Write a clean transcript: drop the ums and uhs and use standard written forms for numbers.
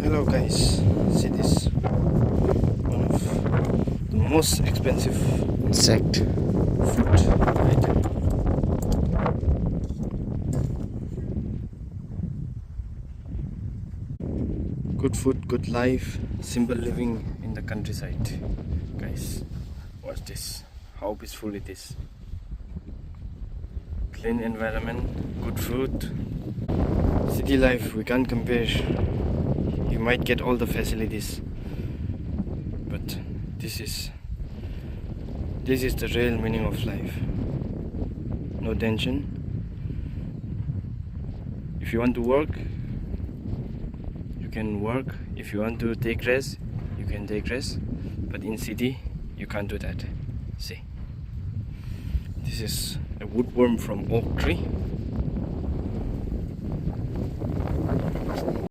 Hello guys, see this, one of the most expensive insect food item. Good food, good life, simple living in the countryside. Guys, watch this, how peaceful it is. Clean environment, good food. City life, we can't compare. You might get all the facilities, but this is the real meaning of life. No tension. If you want to work, you can work. If you want to take rest, you can take rest. But in city, you can't do that. See, this is a woodworm from oak tree.